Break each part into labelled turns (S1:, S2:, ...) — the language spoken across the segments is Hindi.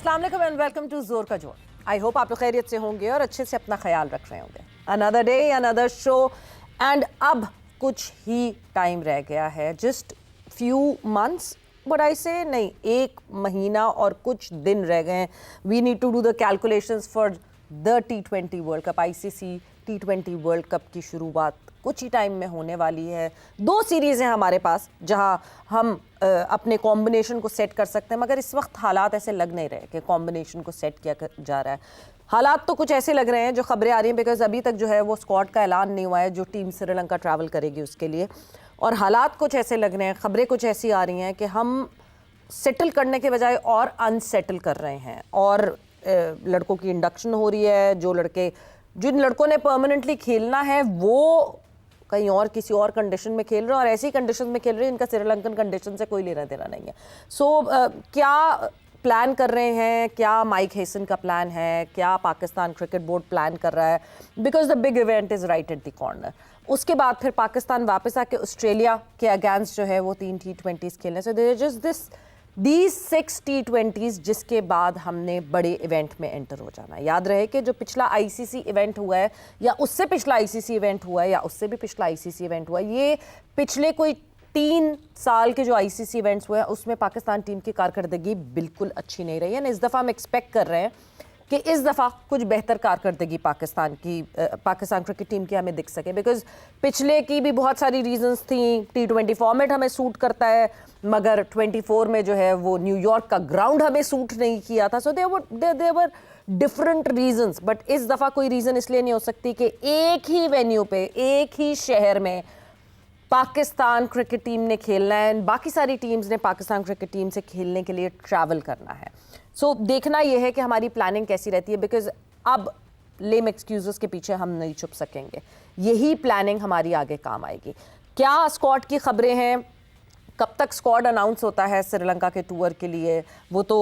S1: अस्सलाम वालेकुम एंड वेलकम टू जोर का जोर। आई होप आप लोग खैरियत से होंगे और अच्छे से अपना ख्याल रख रहे होंगे। Another day another show and अब कुछ ही टाइम रह गया है, just few months but I से नहीं, 1 महीना और कुछ दिन रह गए हैं। We need to do the calculations for the T20 world cup. ICC T20 world cup की शुरुआत कुछ ही टाइम में होने वाली है। 2 सीरीज़ हैं हमारे पास जहां हम अपने कॉम्बिनेशन को सेट कर सकते हैं, मगर इस वक्त हालात ऐसे लग नहीं रहे कि कॉम्बिनेशन को सेट किया जा रहा है। हालात तो कुछ ऐसे लग रहे हैं जो खबरें आ रही हैं, बिकॉज अभी तक जो है वो स्क्वाड का ऐलान नहीं हुआ है जो टीम श्रीलंका ट्रैवल करेगी उसके लिए। और हालात कुछ ऐसे लग रहे हैं, खबरें कुछ ऐसी आ रही हैं कि हम सेटल करने के बजाय और अनसेटल कर रहे हैं। और लड़कों की इंडक्शन हो रही है, जिन लड़कों ने परमानेंटली खेलना है वो कहीं और किसी और कंडीशन में खेल रहे हैं और ऐसी कंडीशन में खेल रहे हैं इनका श्रीलंकन कंडीशन से कोई लेना देना नहीं है। सो क्या प्लान कर रहे हैं, क्या माइक हेसन का प्लान है, क्या पाकिस्तान क्रिकेट बोर्ड प्लान कर रहा है, because the big event is right at the corner. उसके बाद फिर पाकिस्तान वापस आके ऑस्ट्रेलिया के अगेंस्ट जो है वो 3 T20s खेलने। So there just these 6 T20s जिसके बाद हमने बड़े इवेंट में एंटर हो जाना है। याद रहे कि जो पिछला ICC इवेंट हुआ है या उससे पिछला ICC इवेंट हुआ है या उससे भी पिछला ICC इवेंट हुआ है, ये पिछले कोई 3 साल के जो ICC इवेंट्स हुए हैं उसमें पाकिस्तान टीम की कारकर्दगी बिल्कुल अच्छी नहीं रही है। इस दफ़ा हम एक्सपेक्ट कर रहे हैं कि इस दफ़ा कुछ बेहतर कारकर्दगी पाकिस्तान क्रिकेट टीम की हमें दिख सके, बिकॉज पिछले की भी बहुत सारी रीजंस थी। T20 फॉर्मेट हमें सूट करता है, मगर 24 में जो है वो न्यूयॉर्क का ग्राउंड हमें सूट नहीं किया था। सो देवर डिफरेंट रीजंस, बट इस दफ़ा कोई रीज़न इसलिए नहीं हो सकती कि एक ही वेन्यू पे, एक ही शहर में पाकिस्तान क्रिकेट टीम ने खेलना है, बाकी सारी टीम्स ने पाकिस्तान क्रिकेट टीम से खेलने के लिए ट्रैवल करना है। सो देखना यह है कि हमारी प्लानिंग कैसी रहती है, बिकॉज अब लेम एक्सक्यूजेस के पीछे हम नहीं छुप सकेंगे। यही प्लानिंग हमारी आगे काम आएगी। क्या स्क्वाड की खबरें हैं, कब तक स्क्वाड अनाउंस होता है श्रीलंका के टूर के लिए, वो तो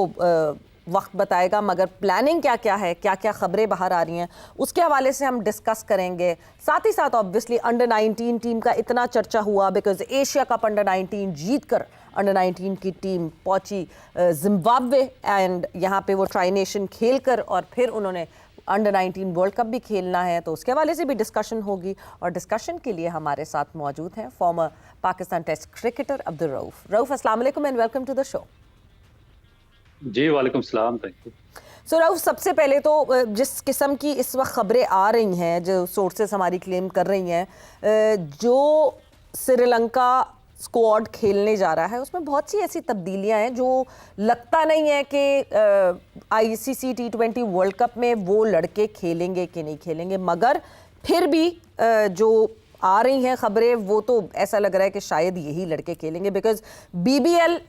S1: वक्त बताएगा, मगर प्लानिंग क्या क्या है, क्या क्या खबरें बाहर आ रही हैं, उसके हवाले से हम डिस्कस करेंगे। साथ ही साथ ऑब्वियसली अंडर 19 टीम का इतना चर्चा हुआ, बिकॉज एशिया कप अंडर 19 जीत कर अंडर 19 की टीम पहुंची जिम्बाब्वे एंड यहाँ पे वो ट्राई नेशन खेल कर और फिर उन्होंने अंडर 19 वर्ल्ड कप भी खेलना है, तो उसके हवाले से भी डिस्कशन होगी। और डिस्कशन के लिए हमारे साथ मौजूद हैं former Pakistan test cricketer Abdul Rauf. अस्सलाम वालेकुम and welcome to the show.
S2: जी वालेकुम सलाम, थैंक यू।
S1: सो रऊफ, सबसे पहले तो जिस किस्म की इस वक्त खबरें आ रही हैं, जो सोर्सेस हमारी क्लेम कर रही हैं, जो श्रीलंका स्क्वाड खेलने जा रहा है उसमें बहुत सी ऐसी तब्दीलियां हैं जो लगता नहीं है कि ICC T20 वर्ल्ड कप में वो लड़के खेलेंगे कि नहीं खेलेंगे, मगर फिर भी जो आ रही हैं खबरें वो तो ऐसा लग रहा है कि शायद यही लड़के खेलेंगे, बिकॉज BBL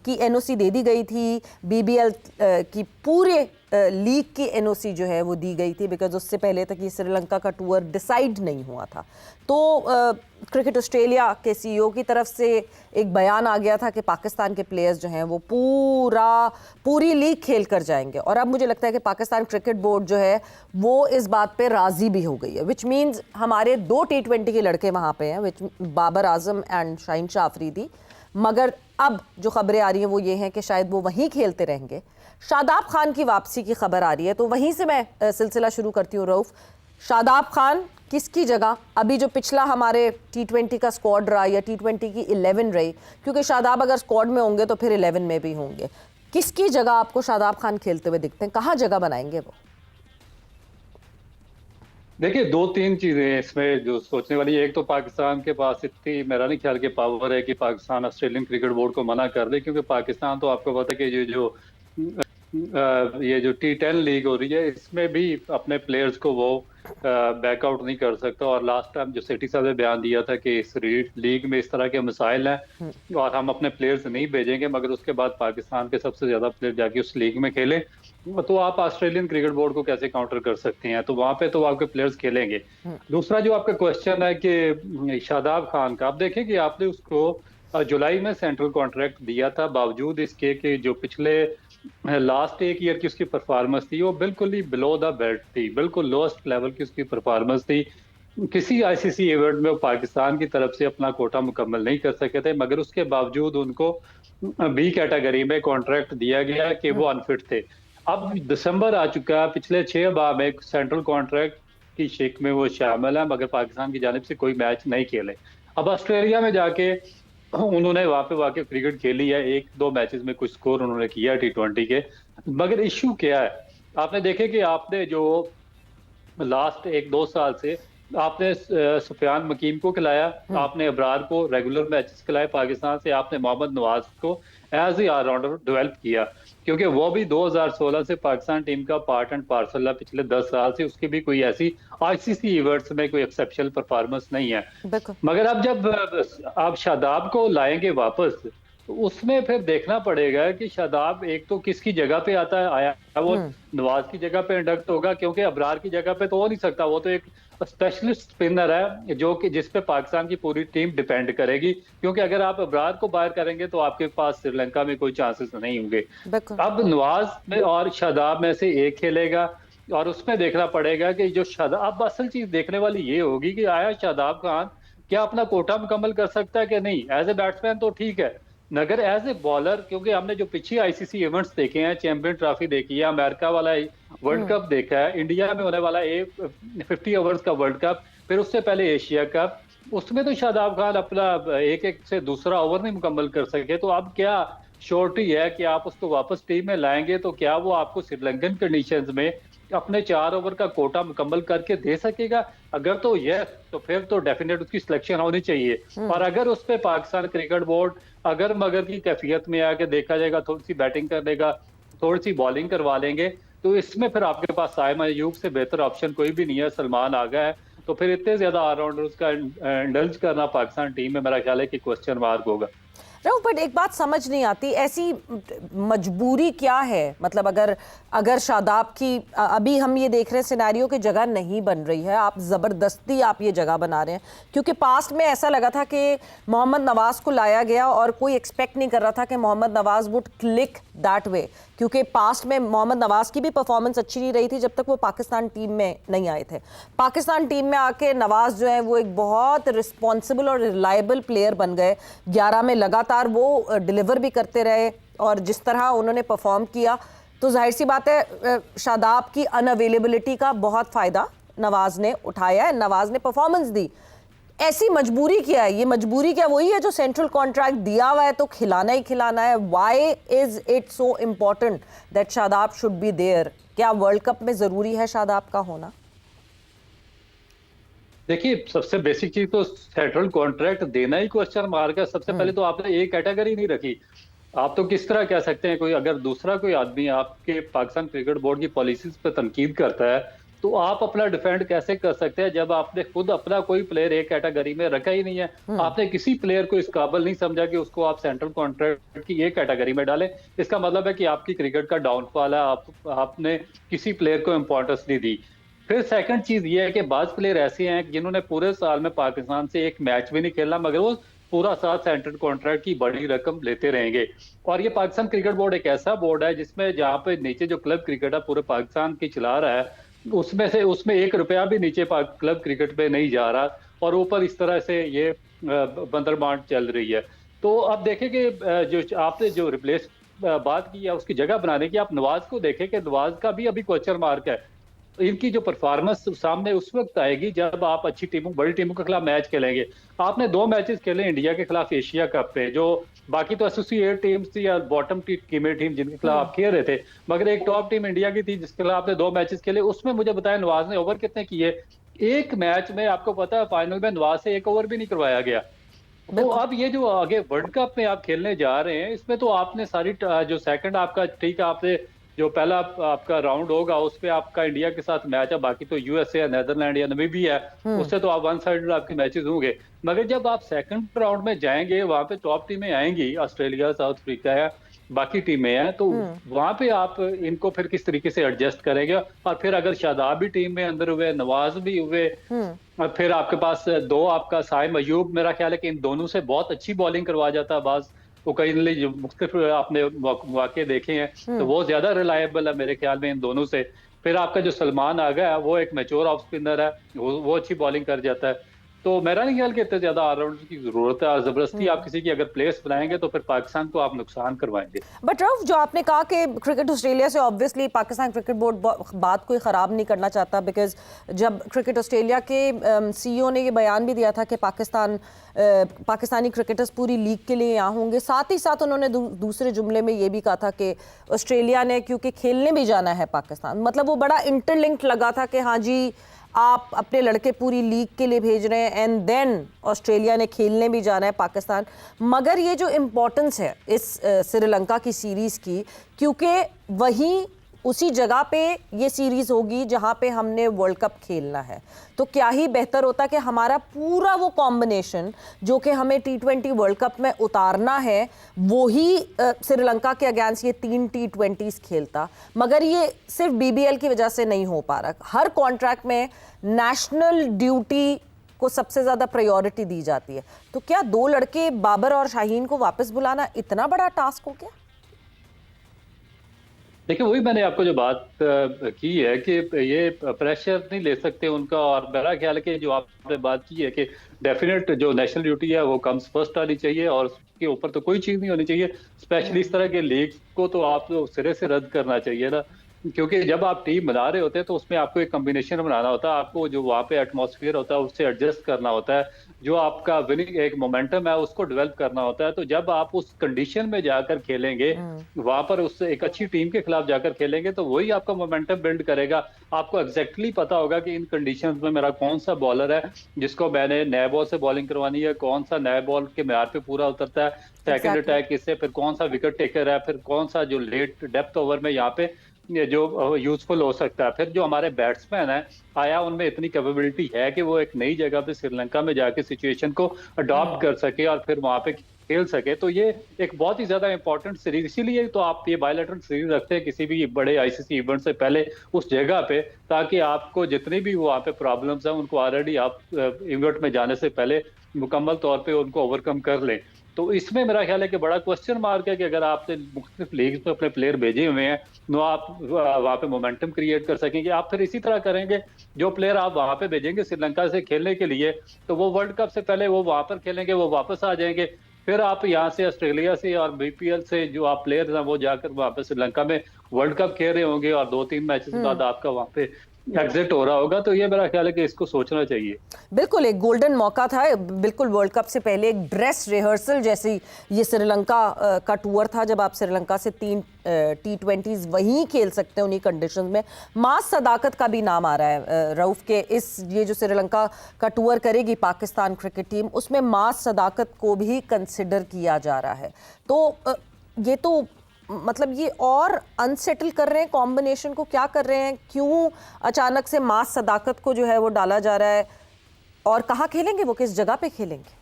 S1: की NOC दे दी गई थी। BBL की पूरे लीग की NOC जो है वो दी गई थी, बिकॉज उससे पहले तक ये श्रीलंका का टूर डिसाइड नहीं हुआ था। तो क्रिकेट ऑस्ट्रेलिया के CEO की तरफ से एक बयान आ गया था कि पाकिस्तान के प्लेयर्स जो हैं वो पूरी लीग खेल कर जाएंगे। और अब मुझे लगता है कि पाकिस्तान क्रिकेट बोर्ड जो है वो इस बात पे राज़ी भी हो गई है, विच मीन्स हमारे 2 T20 के लड़के वहाँ पे हैं, विच बाबर आजम एंड शाहीन शाह अफरीदी। मगर अब जो खबरें आ रही हैं वो ये हैं कि शायद वो वहीं खेलते रहेंगे। शादाब खान की वापसी की खबर आ रही है, तो वहीं से मैं सिलसिला शुरू करती हूँ। रऊफ, शादाब खान किसकी जगह, अभी जो पिछला हमारे T20 का स्क्वाड रहा या T20 की 11 रही, क्योंकि शादाब अगर स्क्वाड में होंगे तो फिर 11 में भी होंगे, किसकी जगह आपको शादाब खान खेलते हुए दिखते हैं, कहाँ जगह बनाएंगे वो?
S2: देखिए 2-3 चीजें इसमें जो सोचने वाली है। एक तो पाकिस्तान के पास इतनी मेरा नहीं ख्याल के पावर है कि पाकिस्तान ऑस्ट्रेलियन क्रिकेट बोर्ड को मना कर दे, क्योंकि पाकिस्तान तो आपको पता है कि ये जो T10 लीग हो रही है इसमें भी अपने प्लेयर्स को वो बैकआउट नहीं कर सकता। और लास्ट टाइम जो सेठी साहब ने बयान दिया था कि इस लीग में इस तरह के मसाइल हैं और हम अपने प्लेयर्स नहीं भेजेंगे, मगर उसके बाद पाकिस्तान के सबसे ज्यादा प्लेयर जाके उस लीग में खेले, तो आप ऑस्ट्रेलियन क्रिकेट बोर्ड को कैसे काउंटर कर सकते हैं? तो वहां पे तो आपके प्लेयर्स खेलेंगे। दूसरा जो आपका क्वेश्चन है कि शादाब खान का, आप देखें कि आपने उसको जुलाई में सेंट्रल कॉन्ट्रैक्ट दिया था, बावजूद इसके कि जो पिछले लास्ट 1 ईयर की उसकी परफॉर्मेंस थी वो बिल्कुल ही बिलो द बेल्ट थी, बिल्कुल लोएस्ट लेवल की उसकी परफॉर्मेंस थी। किसी आईसीसी इवेंट में वो पाकिस्तान की तरफ से अपना कोटा मुकम्मल नहीं कर सके थे, मगर उसके बावजूद उनको बी कैटेगरी में कॉन्ट्रैक्ट दिया गया कि वो अनफिट थे। अब दिसंबर आ चुका है, पिछले 6 माह में सेंट्रल कॉन्ट्रैक्ट की शिक में वो शामिल है, मगर पाकिस्तान की जानिब से कोई मैच नहीं खेले। अब ऑस्ट्रेलिया में जाके उन्होंने वहां पे वाकई क्रिकेट खेली है, 1-2 मैचेस में कुछ स्कोर उन्होंने किया T20 के। मगर इशू क्या है, आपने देखे कि आपने जो लास्ट 1-2 साल से आपने सुफियान मकीम को खिलाया, आपने अबरार को रेगुलर मैचेस खिलाए पाकिस्तान से, आपने मोहम्मद नवाज को एज ए ऑलराउंडर डेवलप किया, क्योंकि वो भी 2016 से पाकिस्तान टीम का पार्ट एंड पार्सल है। पिछले 10 साल से उसकी भी कोई ऐसी आईसीसी इवेंट्स में कोई एक्सेप्शनल परफॉर्मेंस नहीं है।
S1: बिल्कुल।
S2: मगर अब जब आप शादाब को लाएंगे वापस, तो उसमें फिर देखना पड़ेगा कि शादाब एक तो किसकी जगह पे आता है, आया वो नवाज की जगह पे इंडक्ट होगा, क्योंकि अबरार की जगह पे तो हो नहीं सकता, वो तो एक स्पेशलिस्ट स्पिनर है जो कि जिस पे पाकिस्तान की पूरी टीम डिपेंड करेगी, क्योंकि अगर आप अबरार को बाहर करेंगे तो आपके पास श्रीलंका में कोई चांसेस नहीं होंगे। अब नवाज में और शादाब में से एक खेलेगा, और उसमें देखना पड़ेगा कि जो शादाब, अब असल चीज देखने वाली ये होगी कि आया शादाब खान क्या अपना कोटा मुकम्मल कर सकता है कि नहीं। एज ए बैट्समैन तो ठीक है, मगर एज ए बॉलर, क्योंकि हमने जो पिछले आईसीसी इवेंट्स देखे हैं, चैंपियन ट्रॉफी देखी है, अमेरिका वाला वर्ल्ड कप देखा है, इंडिया में होने वाला 50 ओवर्स का वर्ल्ड कप, फिर उससे पहले एशिया कप, उसमें तो शादाब खान अपना एक एक से दूसरा ओवर नहीं मुकम्मल कर सके। तो अब क्या श्योरिटी है कि आप उसको वापस टीम में लाएंगे तो क्या वो आपको श्रीलंकन कंडीशंस में अपने 4 ओवर का कोटा मुकम्मल करके दे सकेगा? अगर तो यस, तो फिर तो डेफिनेट उसकी सिलेक्शन होनी चाहिए। और अगर उस पर पाकिस्तान क्रिकेट बोर्ड अगर मगर की कैफियत में आके देखा जाएगा, थोड़ी सी बैटिंग कर देगा, थोड़ी सी बॉलिंग करवा लेंगे, तो इसमें फिर आपके पास साइम अयूब से बेहतर ऑप्शन कोई भी नहीं है। सलमान आ गया है, तो फिर इतने ज्यादा ऑलराउंडर्स का इंडल्ज करना पाकिस्तान टीम में मेरा ख्याल है कि क्वेश्चन मार्क होगा।
S1: बट एक बात समझ नहीं आती, ऐसी मजबूरी क्या है? मतलब अगर अगर शादाब की अभी हम ये देख रहे हैं सिनेरियो की जगह नहीं बन रही है, आप ज़बरदस्ती आप ये जगह बना रहे हैं, क्योंकि पास्ट में ऐसा लगा था कि मोहम्मद नवाज़ को लाया गया और कोई एक्सपेक्ट नहीं कर रहा था कि मोहम्मद नवाज़ वुड क्लिक दैट वे, क्योंकि पास्ट में मोहम्मद नवाज़ की भी परफॉर्मेंस अच्छी नहीं रही थी जब तक वो पाकिस्तान टीम में नहीं आए थे। पाकिस्तान टीम में आके नवाज़ जो है वो एक बहुत रिस्पॉन्सिबल और रिलायबल प्लेयर बन गए। 11 में लगातार वो डिलीवर भी करते रहे, और जिस तरह उन्होंने परफॉर्म किया तो जाहिर सी बात है शादाब की अनअवेलेबिलिटी का बहुत फ़ायदा नवाज़ ने उठाया है, नवाज़ ने परफॉर्मेंस दी। ऐसी मजबूरी क्या है? ये मजबूरी क्या वही है जो सेंट्रल कॉन्ट्रैक्ट दिया हुआ है तो खिलाना ही खिलाना है? Why is it so important that Shadab should be there? क्या वर्ल्ड कप में ज़रूरी है शादाब का होना?
S2: देखिए, सबसे बेसिक चीज तो सेंट्रल कॉन्ट्रैक्ट देना ही क्वेश्चन मार्क है। सबसे पहले तो आपने एक कैटेगरी नहीं रखी। आप तो किस तरह कह सकते हैं, कोई अगर दूसरा कोई आदमी आपके पाकिस्तान क्रिकेट बोर्ड की पॉलिसीज पे तनकीद करता है तो आप अपना डिफेंड कैसे कर सकते हैं जब आपने खुद अपना कोई प्लेयर एक कैटेगरी में रखा ही नहीं है? आपने किसी प्लेयर को इस काबिल नहीं समझा कि उसको आप सेंट्रल कॉन्ट्रैक्ट की एक कैटेगरी में डालें। इसका मतलब है कि आपकी क्रिकेट का डाउनफॉल है, आपने किसी प्लेयर को इंपॉर्टेंस नहीं दी। फिर सेकंड चीज ये है कि बाज प्लेयर ऐसे हैं जिन्होंने पूरे साल में पाकिस्तान से एक मैच भी नहीं खेला, मगर वो पूरा साल सेंट्रल कॉन्ट्रैक्ट की बड़ी रकम लेते रहेंगे। और ये पाकिस्तान क्रिकेट बोर्ड एक ऐसा बोर्ड है जिसमें जहाँ पे नीचे जो क्लब क्रिकेट है पूरे पाकिस्तान की चला रहा है, उसमें 1 रुपया भी नीचे क्लब क्रिकेट पे नहीं जा रहा, और ऊपर इस तरह से ये बंदरबांट चल रही है। तो अब देखें कि जो आपने जो रिप्लेस बात की है उसकी जगह बनाने की, आप नवाज को देखें कि नवाज का भी अभी क्वेश्चन मार्क है। इनकी जो परफॉर्मेंस सामने उस वक्त आएगी जब आप अच्छी टीमों, बड़ी टीमों के खिलाफ मैच खेलेंगे। आपने 2 मैचेस खेले इंडिया के खिलाफ एशिया कप पे, जो बाकी तो एसोसिएट टीम्स थी या बॉटम टीमें टीम जिनके खिलाफ आप खेल रहे थे, मगर एक टॉप टीम इंडिया की थी जिसके खिलाफ आपने 2 मैचेस खेले। उसमें मुझे बताया नवाज ने ओवर कितने किए? एक मैच में आपको पता है फाइनल में नवाज से 1 ओवर भी नहीं करवाया गया। तो अब ये जो आगे वर्ल्ड कप में आप खेलने जा रहे हैं, इसमें तो आपने सारी जो सेकंड आपका, ठीक है, आपने जो पहला आपका राउंड होगा उस पे आपका इंडिया के साथ मैच है, बाकी तो यूएसए या नेदरलैंड या नमीबिया है, उससे तो आप वन साइडेड आपके मैचेस होंगे। मगर जब आप सेकंड राउंड में जाएंगे, वहां पे टॉप टीमें आएंगी, ऑस्ट्रेलिया, साउथ अफ्रीका है, बाकी टीमें हैं, तो वहां पे आप इनको फिर किस तरीके से एडजस्ट करेंगे? और फिर अगर शादाब भी टीम में अंदर हुए, नवाज भी हुए, और फिर आपके पास 2 आपका साइम अयूब, मेरा ख्याल है कि इन दोनों से बहुत अच्छी बॉलिंग करवा जाता है बाज ओकेजनली, जो मुख्तलिफ आपने मौके देखे हैं, तो वो ज्यादा रिलायबल है मेरे ख्याल में इन दोनों से। फिर आपका जो सलमान आगा है वो एक मैच्योर ऑफ स्पिनर है, वो अच्छी बॉलिंग कर जाता है। तो मेरा नहीं ख्याल कि इतने ज्यादा ऑलराउंडर की जरूरत है, और जबरदस्ती आप किसी की अगर प्लेस बनाएंगे तो फिर पाकिस्तान को आप नुकसान करवाएंगे।
S1: बट रऊफ, जो आपने कहा कि क्रिकेट ऑस्ट्रेलिया से ऑब्वियसली पाकिस्तान क्रिकेट बोर्ड बात कोई ख़राब नहीं करना चाहता, बिकॉज जब क्रिकेट ऑस्ट्रेलिया के सीईओ ने ये बयान भी दिया था कि पाकिस्तानी क्रिकेटर्स पूरी लीग के लिए यहाँ होंगे, साथ ही साथ उन्होंने दूसरे जुमले में ये भी कहा था कि ऑस्ट्रेलिया ने क्योंकि खेलने भी जाना है पाकिस्तान, मतलब वो बड़ा इंटरलिंक्ड लगा था कि हाँ जी आप अपने लड़के पूरी लीग के लिए भेज रहे हैं एंड देन ऑस्ट्रेलिया ने खेलने भी जाना है पाकिस्तान। मगर ये जो इम्पोर्टेंस है इस श्रीलंका की सीरीज़ की, क्योंकि वहीं उसी जगह पे ये सीरीज़ होगी जहाँ पे हमने वर्ल्ड कप खेलना है, तो क्या ही बेहतर होता कि हमारा पूरा वो कॉम्बिनेशन जो कि हमें T20 वर्ल्ड कप में उतारना है वो ही श्रीलंका के अगेंस्ट ये 3 T20s खेलता। मगर ये सिर्फ BBL की वजह से नहीं हो पा रहा। हर कॉन्ट्रैक्ट में नेशनल ड्यूटी को सबसे ज़्यादा प्रायोरिटी दी जाती है, तो क्या 2 लड़के बाबर और शाहीन को वापस बुलाना इतना बड़ा टास्क हो गया?
S2: देखिए, वही मैंने आपको जो बात की है कि ये प्रेशर नहीं ले सकते उनका, और मेरा ख्याल है कि जो आपने बात की है कि डेफिनेट जो नेशनल ड्यूटी है वो कम्स फर्स्ट आनी चाहिए, और उसके ऊपर तो कोई चीज़ नहीं होनी चाहिए। स्पेशली इस तरह के लीग को तो आप सिरे से रद्द करना चाहिए ना, क्योंकि जब आप टीम बना रहे होते हैं तो उसमें आपको एक कॉम्बिनेशन बनाना होता है, आपको जो वहाँ पे एटमॉस्फेयर होता है उससे एडजस्ट करना होता है, जो आपका विनिंग एक मोमेंटम है उसको डेवलप करना होता है। तो जब आप उस कंडीशन में जाकर खेलेंगे, वहां पर उससे एक अच्छी टीम के खिलाफ जाकर खेलेंगे, तो वही आपका मोमेंटम बिल्ड करेगा। आपको एग्जैक्टली पता होगा कि इन कंडीशंस में मेरा कौन सा बॉलर है जिसको मैंने नए बॉल से बॉलिंग करवानी है, कौन सा नए बॉल के म्यार पे पूरा उतरता है, सेकंड अटैक किससे, फिर कौन सा विकेट टेकर है, फिर कौन सा जो लेट डेप्थ ओवर में यहाँ पे ये जो यूजफुल हो सकता है। फिर जो हमारे बैट्समैन है, आया उनमें इतनी कैपेबिलिटी है कि वो एक नई जगह पे श्रीलंका में जाके सिचुएशन को अडॉप्ट कर सके और फिर वहां पे खेल सके। तो ये एक बहुत ही ज्यादा इंपॉर्टेंट सीरीज, इसीलिए तो आप ये बायलैटरल सीरीज रखते हैं किसी भी बड़े आईसीसी इवेंट से पहले उस जगह पे, ताकि आपको जितनी भी वहाँ पे प्रॉब्लम्स हैं उनको ऑलरेडी आप इवेंट में जाने से पहले मुकम्मल तौर पे उनको ओवरकम कर लें। तो इसमें मेरा ख्याल है कि बड़ा क्वेश्चन मार्क है कि अगर आपने मुख्तलिफ लीग में अपने प्लेयर भेजे हुए हैं तो आप वहाँ पे मोमेंटम क्रिएट कर सकेंगे। आप फिर इसी तरह करेंगे, जो प्लेयर आप वहाँ पे भेजेंगे श्रीलंका से खेलने के लिए, तो वो वर्ल्ड कप से पहले वो वहाँ पर खेलेंगे, वो वापस आ जाएंगे। फिर आप यहाँ से ऑस्ट्रेलिया से और BPL से जो आप प्लेयर्स हैं वो जाकर वहाँ पे श्रीलंका में वर्ल्ड कप खेल रहे होंगे, और 2-3 मैचेस के बाद आपका वहाँ पे एग्जिट हो रहा होगा। तो ये मेरा ख्याल है कि इसको सोचना चाहिए।
S1: बिल्कुल एक गोल्डन मौका था, बिल्कुल वर्ल्ड कप से पहले एक ड्रेस रिहर्सल जैसी ये श्रीलंका का टूर था, जब आप श्रीलंका से 3 T20s वहीं खेल सकते हैं उन्हीं कंडीशंस में। मास सदाकत का भी नाम आ रहा है रऊफ के, ये जो श्रीलंका का टूर करेगी पाकिस्तान क्रिकेट टीम, उसमें मास सदाकत को भी कंसिडर किया जा रहा है। तो ये तो मतलब ये और अनसेटल कर रहे हैं कॉम्बिनेशन को, क्या कर रहे हैं, क्यों अचानक से मास सदाकत को जो है वो डाला जा रहा है, और कहाँ खेलेंगे वो, किस जगह पे खेलेंगे?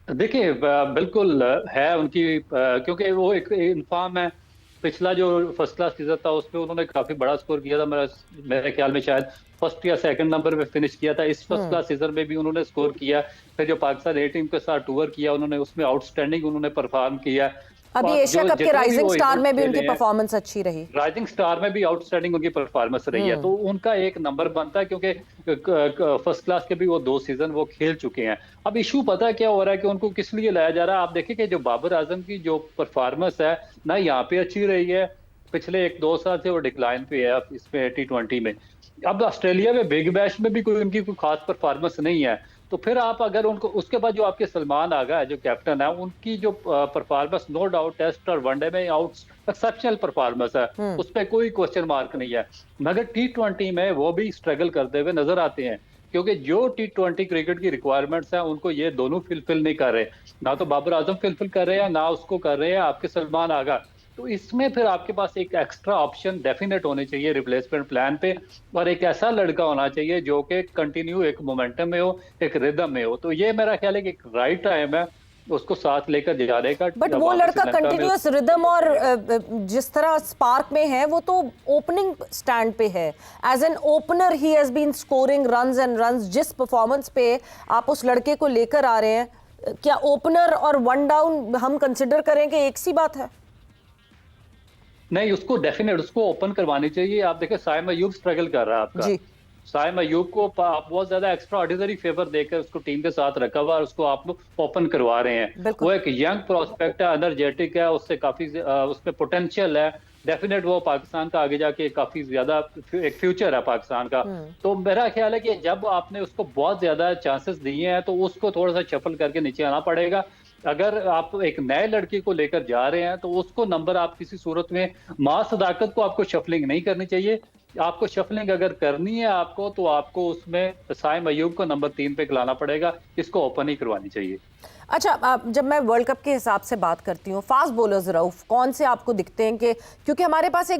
S2: देखिए, बिल्कुल है उनकी, क्योंकि वो एक इन्फॉर्म है। पिछला जो फर्स्ट क्लास सीजन था उसमें उन्होंने काफी बड़ा स्कोर किया था, मेरे ख्याल में शायद फर्स्ट या सेकंड नंबर पे फिनिश किया था। इस फर्स्ट क्लास सीजन में भी उन्होंने स्कोर किया। फिर जो पाकिस्तान ए टीम के साथ टूर किया उन्होंने, उसमें आउटस्टैंडिंग उन्होंने परफॉर्म किया।
S1: अभी एशिया कप के राइजिंग स्टार में भी उनकी परफॉर्मेंस अच्छी रही,
S2: राइजिंग स्टार में भी आउटस्टैंडिंग उनकी परफॉर्मेंस रही है, तो उनका एक नंबर बनता है, क्योंकि फर्स्ट क्लास के भी वो 2 सीजन वो खेल चुके हैं। अब इशू पता है क्या हो रहा है कि उनको किस लिए लाया जा रहा है। आप देखिए कि जो बाबर आजम की जो परफॉर्मेंस है ना, यहाँ पे अच्छी रही है, पिछले 1-2 साल से वो डिक्लाइन पे है इसमें T20 में। अब ऑस्ट्रेलिया में बिग बैश में भी उनकी कोई खास परफॉर्मेंस नहीं है। तो फिर आप अगर उनको, उसके बाद जो आपके सलमान आगा है जो कैप्टन है, उनकी जो परफॉर्मेंस नो डाउट टेस्ट और वनडे में एक्सेप्शनल परफॉर्मेंस है, उस पर कोई क्वेश्चन मार्क नहीं है। मगर T20 में वो भी स्ट्रगल करते हुए नजर आते हैं, क्योंकि जो T20 क्रिकेट की रिक्वायरमेंट्स हैं उनको ये दोनों फुलफिल नहीं कर रहे। ना तो बाबर आजम फुलफिल कर रहे हैं, ना उसको कर रहे हैं आपके सलमान आगा। तो इसमें फिर आपके पास एक एक्स्ट्रा ऑप्शन डेफिनेट होने चाहिए रिप्लेसमेंट प्लान पे, और एक ऐसा लड़का होना चाहिए जो कि कंटिन्यू एक मोमेंटम में हो, एक रिदम में हो। तो ये मेरा ख्याल है कि एक राइट टाइम है उसको साथ लेकर जाने का।
S1: बट वो लड़का कंटिन्यूअस रिदम और जिस तरह स्पार्क में है, वो तो ओपनिंग स्टैंड पे है। As an opener he has been scoring runs and runs. जिस परफॉर्मेंस पे आप उस लड़के को लेकर आ रहे हैं, क्या ओपनर और वन डाउन हम कंसिडर करें कि एक सी बात है?
S2: नहीं, उसको डेफिनेट उसको ओपन करवानी चाहिए। आप देखिए साइम अयूब स्ट्रगल कर रहा है आपका।
S1: जी।
S2: साइम अयूब को आप बहुत ज्यादा एक्स्ट्रा ऑर्डिनरी फेवर देकर उसको टीम के साथ रखा हुआ और उसको आप लोग ओपन करवा रहे हैं।
S1: बिल्कुल।
S2: वो एक यंग प्रोस्पेक्ट है, एनर्जेटिक है, उससे काफी उसमें पोटेंशियल है। डेफिनेट वो पाकिस्तान का आगे जाके काफी ज्यादा एक फ्यूचर है पाकिस्तान का। तो मेरा ख्याल है कि जब आपने उसको बहुत ज्यादा चांसेस दिए हैं तो उसको थोड़ा सा शफल करके नीचे आना पड़ेगा। अगर आप एक नए लड़के को लेकर जा रहे हैं तो उसको नंबर आप किसी सूरत में मां सदाकत को आपको शफलिंग नहीं करनी चाहिए। आपको शफलिंग अगर करनी है आपको तो आपको उसमें साइम अयूब को नंबर 3 पे खिलाना पड़ेगा, इसको ओपन ही करवानी चाहिए।
S1: अच्छा, जब मैं वर्ल्ड कप के हिसाब से बात करती हूँ, फास्ट बॉलर्स रऊफ कौन से आपको दिखते हैं कि क्योंकि हमारे पास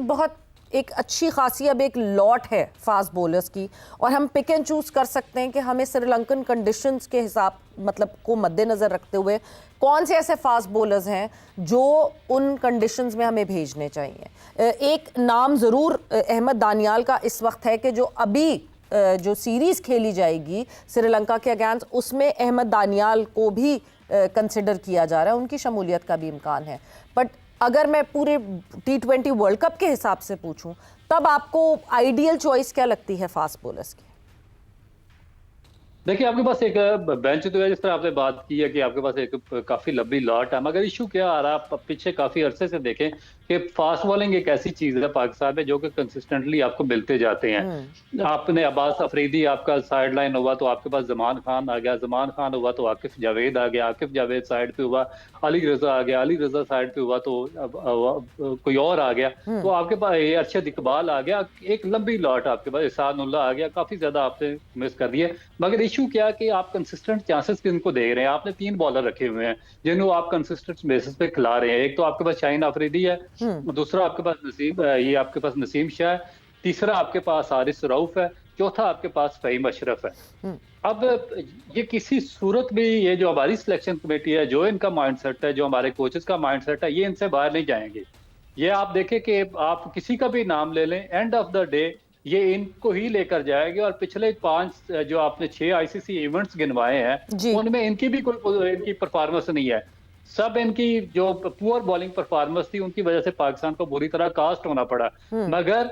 S1: एक अच्छी खासी अब एक लॉट है फास्ट बॉलर्स की और हम पिक एंड चूज कर सकते हैं कि हमें श्रीलंकन कंडीशंस के हिसाब मतलब को मद्देनज़र रखते हुए कौन से ऐसे फास्ट बॉलर्स हैं जो उन कंडीशंस में हमें भेजने चाहिए। एक नाम ज़रूर अहमद दानियाल का इस वक्त है कि जो अभी जो सीरीज़ खेली जाएगी श्रीलंका के अगेंस्ट उसमें अहमद दानियाल को भी कंसिडर किया जा रहा है, उनकी शमूलियत का भी इम्कान है। बट अगर मैं पूरे T20 वर्ल्ड कप के हिसाब से पूछूं तब आपको आइडियल चॉइस क्या लगती है फास्ट बॉलर्स की?
S2: देखिए आपके पास एक बेंच तो है, जिस तरह आपने बात की है कि आपके पास एक काफी लंबी लॉट है, मगर इशू क्या आ रहा है आप पीछे काफी अरसे से देखें कि फास्ट बॉलिंग एक ऐसी चीज है पाकिस्तान में जो कि कंसिस्टेंटली आपको मिलते जाते हैं। आपने अब्बास अफरीदी आपका साइड लाइन हुआ तो आपके पास जमान खान आ गया, जमान खान हुआ तो आकिफ जावेद आ गया, आकिफ जावेद साइड पे हुआ अली रजा आ गया, अली रजा साइड पे हुआ तो कोई और आ गया, तो आपके पास ये अरशद इकबाल आ गया, एक लंबी लॉट आपके पास एहसानुल्लाह आ गया, काफी ज्यादा आपने मिस कर दिए। मगर इशू क्या कि आप कंसिस्टेंट चांसेस किनको दे रहे हैं? आपने 3 बॉलर रखे हुए हैं जिन्हों आप कंसिस्टेंट बेसिस पे खिला रहे हैं। एक तो आपके पास शाहीन अफरीदी है, दूसरा आपके पास आपके पास नसीम शाह है, तीसरा आपके पास हारिस रऊफ है, चौथा आपके पास फहीम अशरफ है। अब ये किसी सूरत में ये जो हमारी सिलेक्शन कमेटी है, जो इनका माइंडसेट है, जो हमारे कोचेस का माइंडसेट है, ये इनसे बाहर नहीं जाएंगे। ये आप देखें कि आप किसी का भी नाम ले लें, एंड ऑफ द डे ये इनको ही लेकर जाएगी। और पिछले 5 जो आपने 6 आईसीसी इवेंट्स गिनवाए हैं उनमें इनकी भी कोई इनकी परफॉर्मेंस नहीं है। सब इनकी जो पुअर बॉलिंग परफॉर्मेंस थी उनकी वजह से पाकिस्तान को बुरी तरह कास्ट होना पड़ा। मगर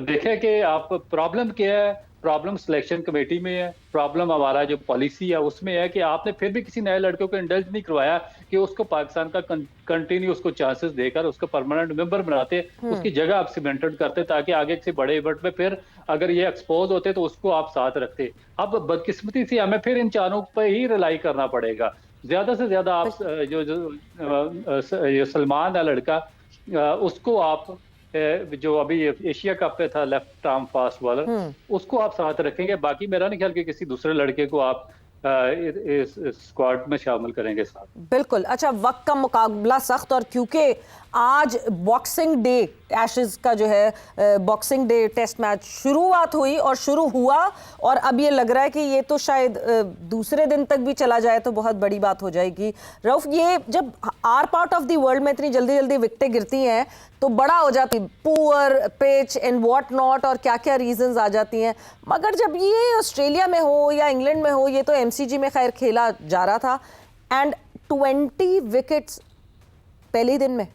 S2: देखें कि आप प्रॉब्लम क्या है, प्रॉब्लम सिलेक्शन कमेटी में है, प्रॉब्लम हमारा जो पॉलिसी है उसमें है कि आपने फिर भी किसी नए लड़के को इंडल्ज नहीं करवाया कि उसको पाकिस्तान का कंटिन्यू उसको चांसेस देकर उसको परमानेंट मेंबर बनाते, उसकी जगह आप सीमेंटेड करते ताकि आगे किसी बड़े इवेंट में फिर अगर ये एक्सपोज होते तो उसको आप साथ रखते। अब बदकिस्मती से हमें फिर इन चारों पर ही रिलाई करना पड़ेगा। ज्यादा से ज्यादा आप जो सलमान है लड़का, उसको आप जो अभी एशिया कप पे था लेफ्ट आर्म फास्ट बॉलर, उसको आप साथ रखेंगे। बाकी मेरा नहीं ख्याल कि किसी दूसरे लड़के को आप इस स्क्वाड में शामिल करेंगे साथ।
S1: बिल्कुल। अच्छा, वक्त का मुकाबला सख्त, और क्योंकि आज बॉक्सिंग डे एशेज का जो है बॉक्सिंग डे टेस्ट मैच शुरुआत हुई और शुरू हुआ, और अब ये लग रहा है कि ये तो शायद दूसरे दिन तक भी चला जाए तो बहुत बड़ी बात हो जाएगी। रऊफ, ये जब are part of the world में इतनी जल्दी जल्दी विकेटें गिरती हैं तो बड़ा हो जाती, poor pitch and what not और क्या क्या रीजंस आ जाती हैं। मगर जब ये ऑस्ट्रेलिया में हो या इंग्लैंड में हो, ये तो एमसीजी में खैर खेला जा रहा था, एंड 20 विकेट्स पहले दिन में।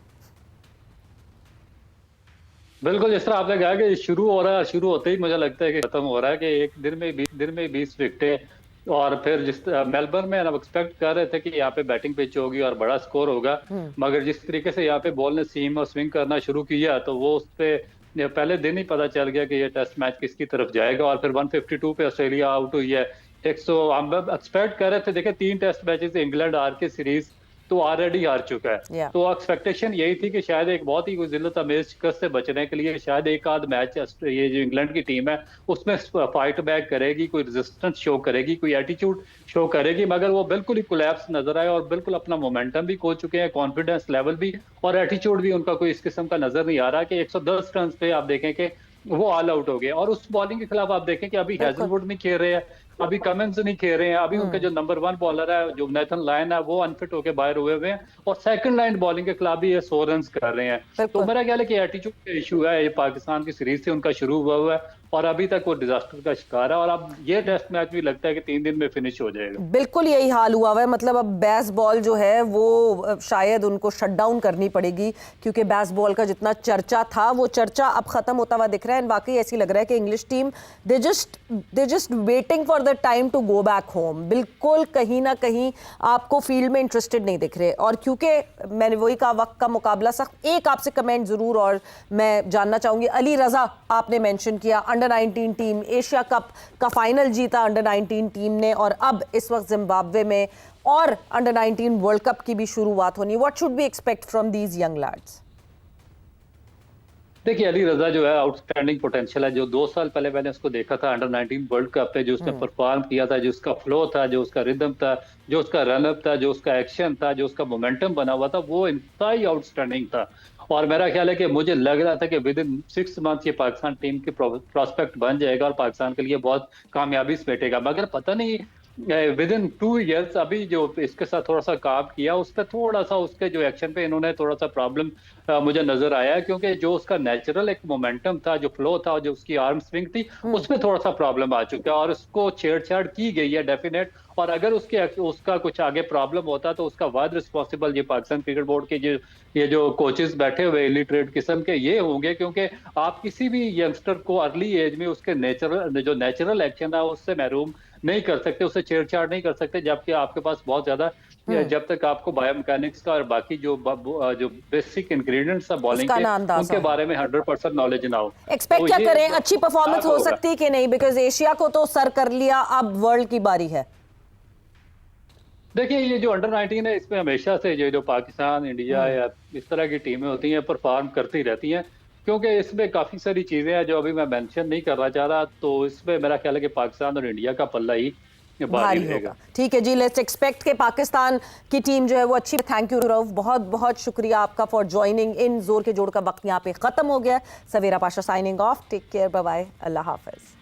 S2: बिल्कुल, जिस तरह आपने कहा कि शुरू हो रहा है, शुरू होते ही मुझे लगता है कि खत्म हो रहा है कि एक दिन में 20 विकेटें। और फिर जिस मेलबर्न में हम एक्सपेक्ट कर रहे थे कि यहाँ पे बैटिंग पिच होगी और बड़ा स्कोर होगा, मगर जिस तरीके से यहाँ पे बॉल ने सीम और स्विंग करना शुरू किया तो वो उस पे पहले दिन ही पता चल गया कि ये टेस्ट मैच किसकी तरफ जाएगा। और फिर 152 पे ऑस्ट्रेलिया आउट हुई है। 100 हम एक्सपेक्ट कर रहे थे, देखे 3 टेस्ट मैचेस इंग्लैंड हार के सीरीज तो ऑलरेडी हार चुका है। तो एक्सपेक्टेशन यही थी कि शायद एक बहुत ही जिल्लत अमेज शिकस्त से बचने के लिए शायद एक आध मैच ये जो इंग्लैंड की टीम है उसमें फाइट बैक करेगी, कोई रेजिस्टेंस शो करेगी, कोई एटीट्यूड शो करेगी। मगर वो बिल्कुल ही कोलैप्स नजर आए और बिल्कुल अपना मोमेंटम भी खो चुके हैं, कॉन्फिडेंस लेवल भी और एटीट्यूड भी उनका कोई इस किस्म का नजर नहीं आ रहा कि 110 रन पे आप देखें कि वो ऑल आउट हो गए। और उस बॉलिंग के खिलाफ आप देखें कि अभी हैजलवुड नहीं खेल रहे हैं, अभी कमिंस नहीं खेल रहे हैं, अभी उनके जो नंबर 1 बॉलर है जो नेथन लायन है वो अनफिट होकर बाहर हुए हुए हैं, और सेकंड लाइन बॉलिंग के खिलाफ भी ये 100 रन कर रहे हैं। तो
S1: बिल्कुल।
S2: मेरा ख्याल है कि एटीट्यूड का इशू है, ये पाकिस्तान की सीरीज से उनका शुरू हुआ है और अभी तक वो डिजास्टर का शिकार है, और अब ये टेस्ट मैच भी लगता है कि 3 दिन में फिनिश हो जाएगा।
S1: बिल्कुल यही हाल हुआ है, मतलब अब बेसबॉल जो है वो शायद उनको शट डाउन करनी पड़ेगी, क्योंकि बेसबॉल का जितना चर्चा था वो चर्चा अब खत्म होता हुआ दिख रहा है। वाकई ऐसी लग रहा है कि English team they just waiting for the time to go back home. बिल्कुल कहीं ना कहीं आपको फील्ड में इंटरेस्टेड नहीं दिख रहे, और क्योंकि मैंने वही कहा वक्त का मुकाबला सख्त, एक आपसे कमेंट जरूर और मैं जानना चाहूंगी। अली रजा आपने मेंशन किया, अंडर 19 टीम एशिया कप का फाइनल जीता अंडर 19 टीम ने, और अब इस वक्त जिम्बाब्वे में और अंडर 19 वर्ल्ड कप की भी शुरुआत होनी। What should we expect from these young lads?
S2: देखिए, अली रजा जो है आउटस्टैंडिंग पोटेंशियल है। जो 2 साल पहले मैंने उसको देखा था अंडर 19 वर्ल्ड कप पे, जो उसने परफॉर्म किया था, जो उसका फ्लो था, जो उसका रिदम था, जो उसका रनअप था, जो उसका एक्शन था, जो उसका मोमेंटम बना हुआ था, वो इंतहाई आउटस्टैंडिंग था। और मेरा ख्याल है कि मुझे लग रहा था कि विद इन 6 मंथ ये पाकिस्तान टीम की प्रोस्पेक्ट बन जाएगा और पाकिस्तान के लिए बहुत कामयाबी समेटेगा। मगर पता नहीं विद इन 2 ईयर्स अभी जो इसके साथ थोड़ा सा काम किया, उस पर थोड़ा सा उसके जो एक्शन पे इन्होंने थोड़ा सा प्रॉब्लम मुझे नजर आया है, क्योंकि जो उसका नेचुरल एक मोमेंटम था, जो फ्लो था, जो उसकी आर्म स्विंग थी, उसमें थोड़ा सा प्रॉब्लम आ चुका है और उसको छेड़छाड़ की गई है डेफिनेट। और अगर उसका कुछ आगे प्रॉब्लम होता तो उसका वाद रिस्पॉन्सिबल ये पाकिस्तान क्रिकेट बोर्ड के ये जो कोचेस बैठे हुए इलिटरेट किस्म के ये होंगे, क्योंकि आप किसी भी यंगस्टर को अर्ली एज में उसके नेचुरल एक्शन है उससे महरूम नहीं कर सकते, उससे छेड़छाड़ नहीं कर सकते, जबकि आपके पास बहुत ज्यादा जब तक आपको बायोमैकेनिक्स का और बाकी जो बेसिक इंग्रेडिएंट्स है बॉलिंग के, उनके बारे में 100% नॉलेज ना हो।
S1: एक्सपेक्ट क्या करें, अच्छी परफॉर्मेंस हो सकती है कि नहीं? बिकॉज एशिया को तो सर कर लिया, अब वर्ल्ड की बारी है।
S2: देखिए, ये जो अंडर 19 है, इसमें हमेशा से जो पाकिस्तान, इंडिया या इस तरह की टीमें होती हैं परफॉर्म करती रहती हैं, क्योंकि इसमें काफ़ी सारी चीज़ें हैं जो अभी मैं मेंशन नहीं करना चाह रहा। तो इसमें मेरा ख्याल है कि पाकिस्तान और इंडिया का पल्ला ही भारी रहेगा।
S1: ठीक है जी, लेट्स एक्सपेक्ट के पाकिस्तान की टीम जो है वो अच्छी। थैंक यू रऊफ, बहुत बहुत शुक्रिया आपका फॉर ज्वाइनिंग इन। जोर के जोड़ का वक्त यहाँ पे खत्म हो गया। Savera Pasha signing off. Take care, bye bye, अल्लाह हाफिज।